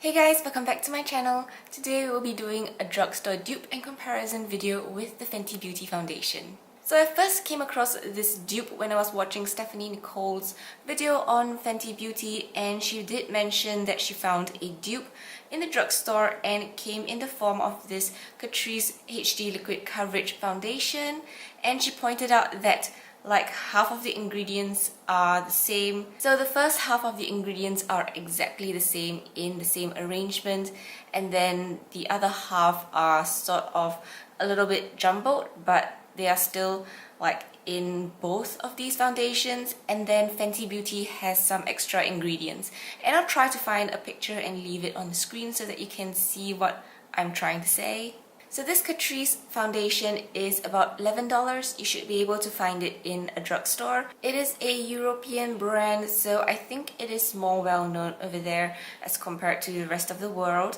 Hey guys, welcome back to my channel. Today we'll be doing a drugstore dupe and comparison video with the Fenty Beauty foundation. So I first came across this dupe when I was watching Stephanie Nicole's video on Fenty Beauty, and she did mention that she found a dupe in the drugstore and it came in the form of this Catrice HD Liquid Coverage Foundation, and she pointed out that like half of the ingredients are the same. So the first half of the ingredients are exactly the same in the same arrangement, and then the other half are sort of a little bit jumbled, but they are still like in both of these foundations. And then Fenty Beauty has some extra ingredients, and I'll try to find a picture and leave it on the screen so that you can see what I'm trying to say. So this Catrice foundation is about $11. You should be able to find it in a drugstore. It is a European brand, so I think it is more well known over there as compared to the rest of the world.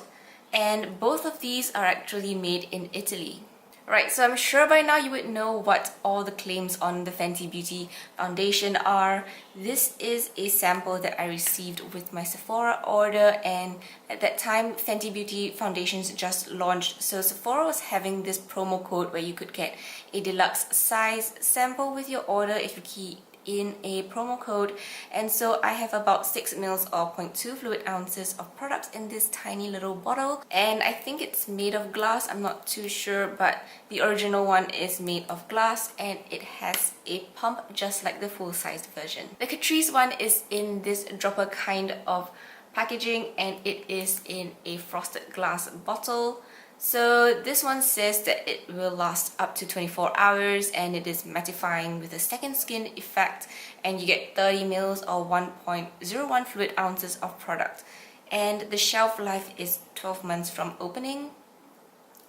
And both of these are actually made in Italy. Right, so I'm sure by now you would know what all the claims on the Fenty Beauty foundation are. This is a sample that I received with my Sephora order, and at that time Fenty Beauty foundations just launched, so Sephora was having this promo code where you could get a deluxe size sample with your order if you key in a promo code. And so I have about 6 mils or 0.2 fluid ounces of products in this tiny little bottle, and I think it's made of glass. I'm not too sure, but the original one is made of glass and it has a pump just like the full-sized version. The Catrice one is in this dropper kind of packaging, and it is in a frosted glass bottle. So this one says that it will last up to 24 hours and it is mattifying with a second skin effect, and you get 30 mils or 1.01 fluid ounces of product, and the shelf life is 12 months from opening.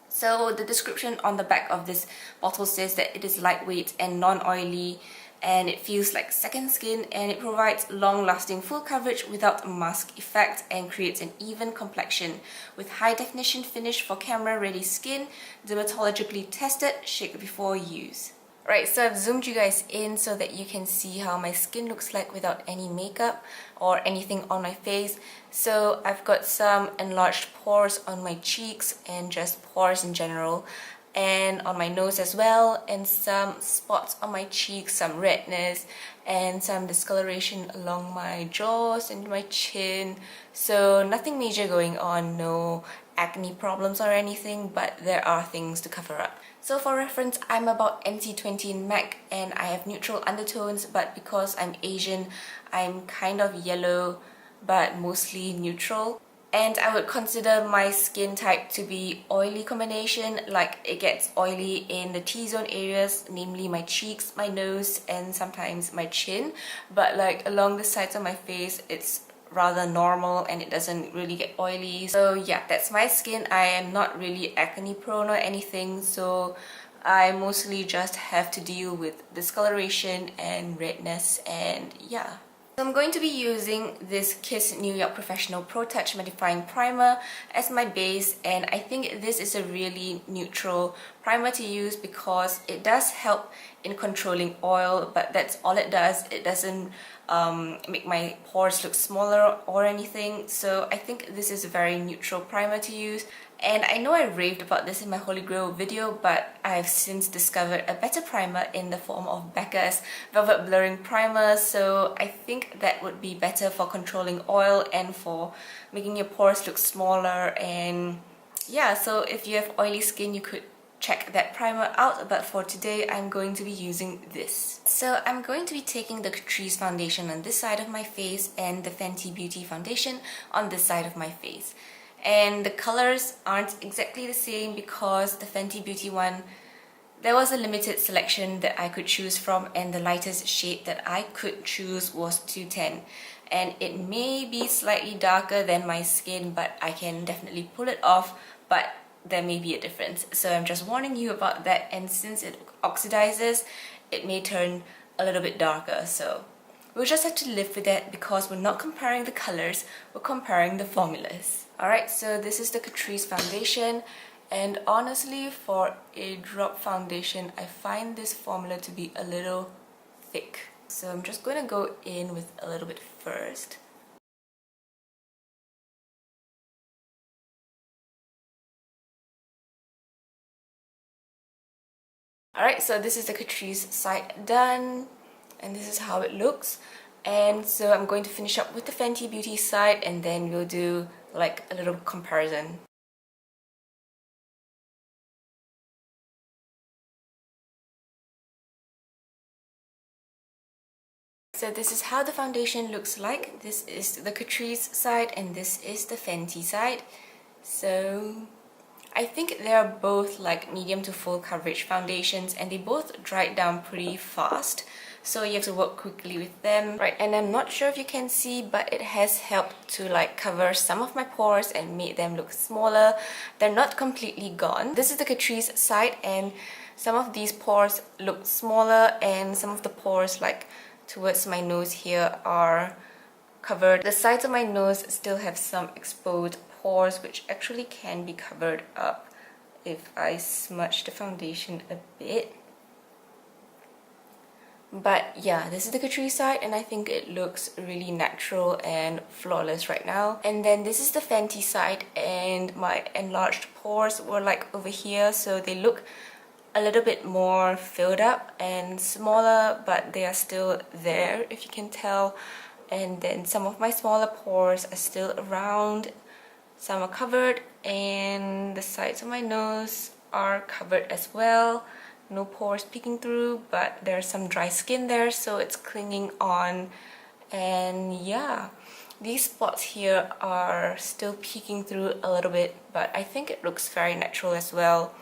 So the description on the back of this bottle says that it is lightweight and non-oily, and it feels like second skin, and it provides long-lasting full coverage without a mask effect and creates an even complexion with high-definition finish for camera-ready skin, dermatologically tested, shake before use. Right, so I've zoomed you guys in so that you can see how my skin looks like without any makeup or anything on my face. So I've got some enlarged pores on my cheeks and just pores in general, and on my nose as well, and some spots on my cheeks, some redness, and some discoloration along my jaws and my chin. So nothing major going on, no acne problems or anything, but there are things to cover up. So for reference, I'm about NC20 in MAC and I have neutral undertones, but because I'm Asian, I'm kind of yellow but mostly neutral. And I would consider my skin type to be oily combination, like it gets oily in the T-zone areas, namely my cheeks, my nose, and sometimes my chin. But like along the sides of my face, it's rather normal and it doesn't really get oily. So yeah, that's my skin. I am not really acne prone or anything, so I mostly just have to deal with discoloration and redness, and yeah. So I'm going to be using this Kiss New York Professional Pro Touch Mattifying Primer as my base, and I think this is a really neutral primer to use because it does help in controlling oil, but that's all it does. It doesn't make my pores look smaller or anything, so I think this is a very neutral primer to use. And I know I raved about this in my Holy Grail video, but I've since discovered a better primer in the form of Becca's Velvet Blurring Primer, so I think that would be better for controlling oil and for making your pores look smaller. And yeah, so if you have oily skin, you could check that primer out, but for today I'm going to be using this. So I'm going to be taking the Catrice foundation on this side of my face and the Fenty Beauty foundation on this side of my face. And the colors aren't exactly the same because the Fenty Beauty one, there was a limited selection that I could choose from, and the lightest shade that I could choose was 210. And it may be slightly darker than my skin, but I can definitely pull it off, but there may be a difference. So I'm just warning you about that, and since it oxidizes, it may turn a little bit darker. So we'll just have to live with that because we're not comparing the colors, we're comparing the formulas. Alright, so this is the Catrice foundation, and honestly for a drop foundation, I find this formula to be a little thick. So I'm just going to go in with a little bit first. Alright, so this is the Catrice side done, and this is how it looks. And so I'm going to finish up with the Fenty Beauty side, and then we'll do like a little comparison. So this is how the foundation looks like. This is the Catrice side and this is the Fenty side. So I think they are both like medium to full coverage foundations, and they both dried down pretty fast. So you have to work quickly with them. Right, and I'm not sure if you can see, but it has helped to like cover some of my pores and made them look smaller. They're not completely gone. This is the Catrice side, and some of these pores look smaller, and some of the pores like towards my nose here are covered. The sides of my nose still have some exposed pores, which actually can be covered up if I smudge the foundation a bit. But yeah, this is the Catrice side, and I think it looks really natural and flawless right now. And then this is the Fenty side, and my enlarged pores were like over here, so they look a little bit more filled up and smaller, but they are still there, if you can tell. And then some of my smaller pores are still around, some are covered, and the sides of my nose are covered as well. No pores peeking through, but there's some dry skin there, so it's clinging on. And yeah, these spots here are still peeking through a little bit, but I think it looks very natural as well.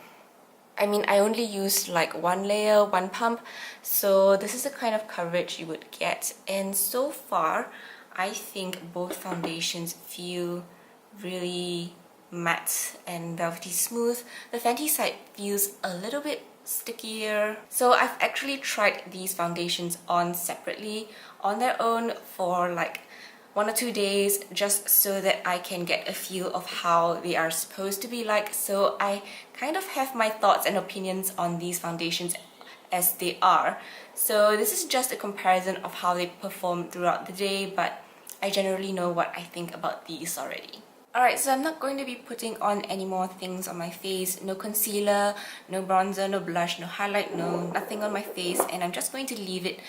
I mean, I only used like one layer, one pump, so this is the kind of coverage you would get. And so far, I think both foundations feel really matte and velvety smooth. The Fenty side feels a little bit stickier. So I've actually tried these foundations on separately, on their own, for like 1 or 2 days, just so that I can get a feel of how they are supposed to be like. So I kind of have my thoughts and opinions on these foundations as they are. So this is just a comparison of how they perform throughout the day, but I generally know what I think about these already. Alright, so I'm not going to be putting on any more things on my face. No concealer, no bronzer, no blush, no highlight, nothing on my face, and I'm just going to leave it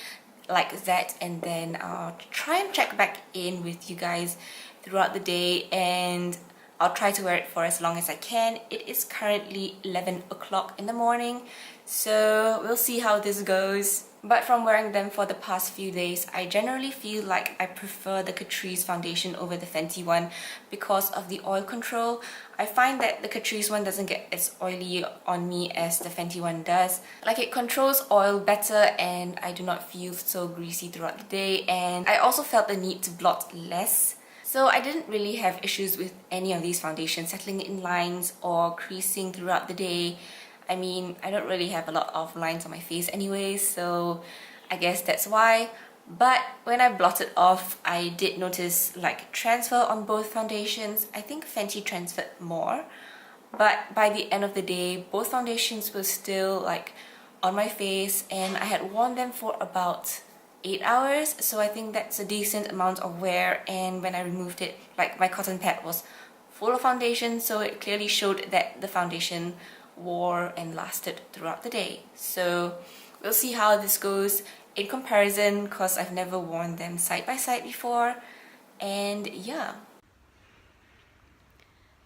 like that, and then I'll try and check back in with you guys throughout the day, and I'll try to wear it for as long as I can. It is currently 11 o'clock in the morning, so we'll see how this goes. But from wearing them for the past few days, I generally feel like I prefer the Catrice foundation over the Fenty one because of the oil control. I find that the Catrice one doesn't get as oily on me as the Fenty one does. Like, it controls oil better, and I do not feel so greasy throughout the day, and I also felt the need to blot less. So I didn't really have issues with any of these foundations settling in lines or creasing throughout the day. I mean, I don't really have a lot of lines on my face anyway, so I guess that's why. But when I blotted off, I did notice like transfer on both foundations. I think Fenty transferred more, but by the end of the day, both foundations were still like on my face, and I had worn them for about 8 hours, so I think that's a decent amount of wear. And when I removed it, like, my cotton pad was full of foundation, so it clearly showed that the foundation wore and lasted throughout the day. So we'll see how this goes in comparison, because I've never worn them side by side before. And yeah,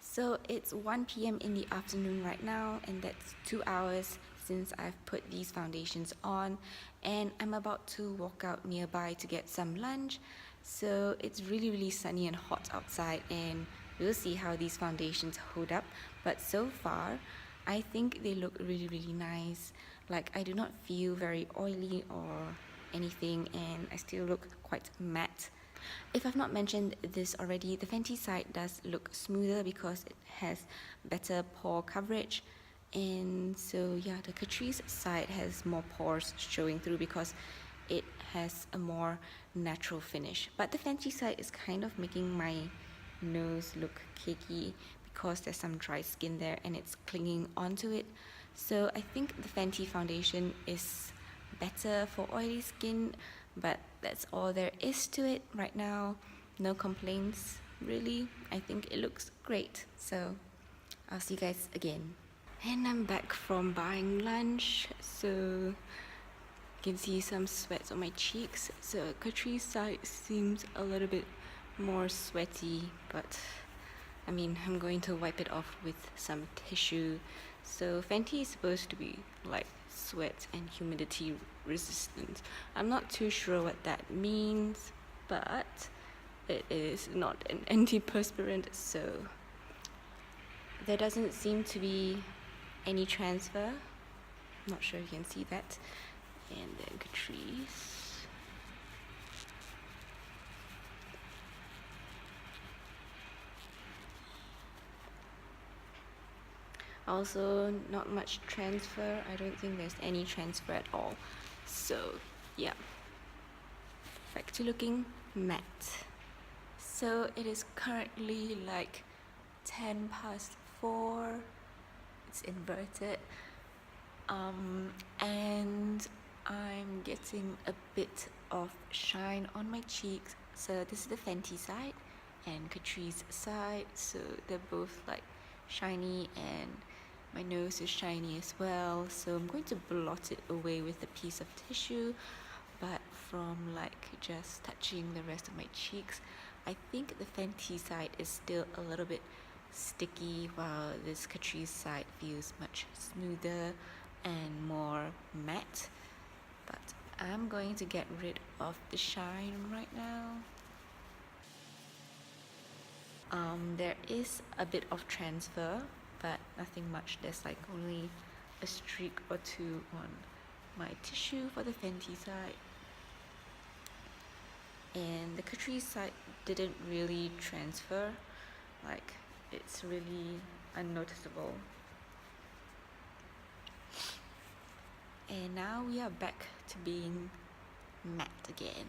so it's 1 p.m. in the afternoon right now, and that's 2 hours since I've put these foundations on, and I'm about to walk out nearby to get some lunch. So it's really sunny and hot outside, and we'll see how these foundations hold up. But so far, I think they look really nice. Like, I do not feel very oily or anything, and I still look quite matte. If I've not mentioned this already, the Fenty side does look smoother because it has better pore coverage. And so yeah, the Catrice side has more pores showing through because it has a more natural finish. But the Fenty side is kind of making my nose look cakey because there's some dry skin there and it's clinging onto it. So I think the Fenty foundation is better for oily skin, but that's all there is to it right now. No complaints, really. I think it looks great. So I'll see you guys again. And I'm back from buying lunch, so you can see some sweats on my cheeks. So Catrice side seems a little bit more sweaty, but I mean, I'm going to wipe it off with some tissue. So Fenty is supposed to be like sweat and humidity resistant. I'm not too sure what that means, but it is not an antiperspirant, so there doesn't seem to be any transfer. Not sure if you can see that. And then Catrice. Also, not much transfer. I don't think there's any transfer at all. So, yeah. Back to looking matte. So, it is currently like 10 past 4. It's inverted. And I'm getting a bit of shine on my cheeks. So, this is the Fenty side and Catrice side. So, they're both like shiny, and my nose is shiny as well. So I'm going to blot it away with a piece of tissue, but from like just touching the rest of my cheeks, I think the Fenty side is still a little bit sticky, while this Catrice side feels much smoother and more matte. But I'm going to get rid of the shine right now. There is a bit of transfer, but nothing much. There's like only a streak or two on my tissue for the Fenty side. And the Catrice side didn't really transfer. Like, it's really unnoticeable. And now we are back to being matte again.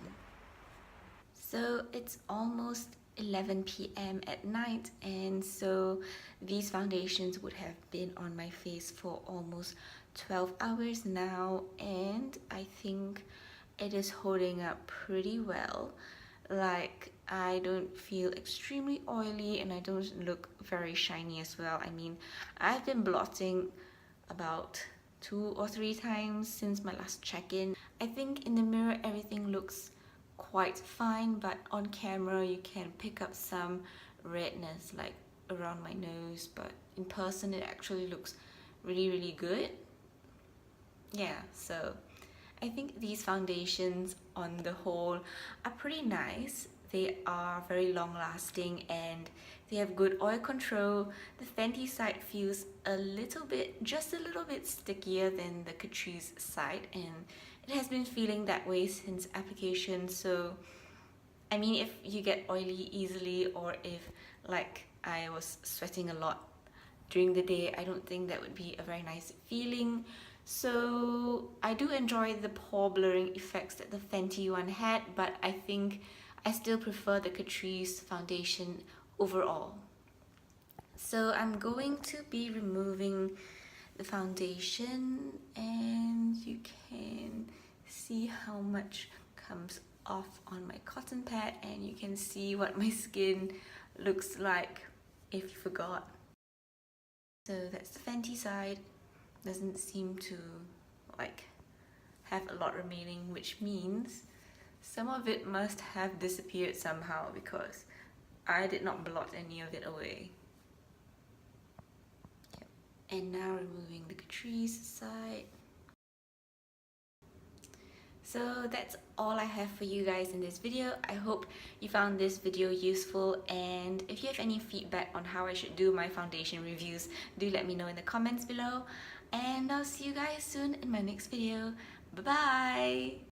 So it's almost 11 p.m. at night, and so these foundations would have been on my face for almost 12 hours now, and I think it is holding up pretty well. Like, I don't feel extremely oily, and I don't look very shiny as well. I mean, I've been blotting about 2 or 3 times since my last check-in. I think in the mirror everything looks quite fine, but on camera you can pick up some redness like around my nose, but in person it actually looks really good. Yeah, so I think these foundations on the whole are pretty nice. They are very long lasting and they have good oil control. The Fenty side feels just a little bit stickier than the Catrice side, and it has been feeling that way since application. So I mean, if you get oily easily, or if like I was sweating a lot during the day, I don't think that would be a very nice feeling. So I do enjoy the pore blurring effects that the Fenty one had, but I think I still prefer the Catrice foundation overall. So I'm going to be removing the foundation, and you can see how much comes off on my cotton pad, and you can see what my skin looks like if you forgot. So that's the Fenty side. Doesn't seem to like have a lot remaining, which means some of it must have disappeared somehow, because I did not blot any of it away. Yep. And now removing the Catrice side. So that's all I have for you guys in this video. I hope you found this video useful, and if you have any feedback on how I should do my foundation reviews, do let me know in the comments below, and I'll see you guys soon in my next video. Bye bye!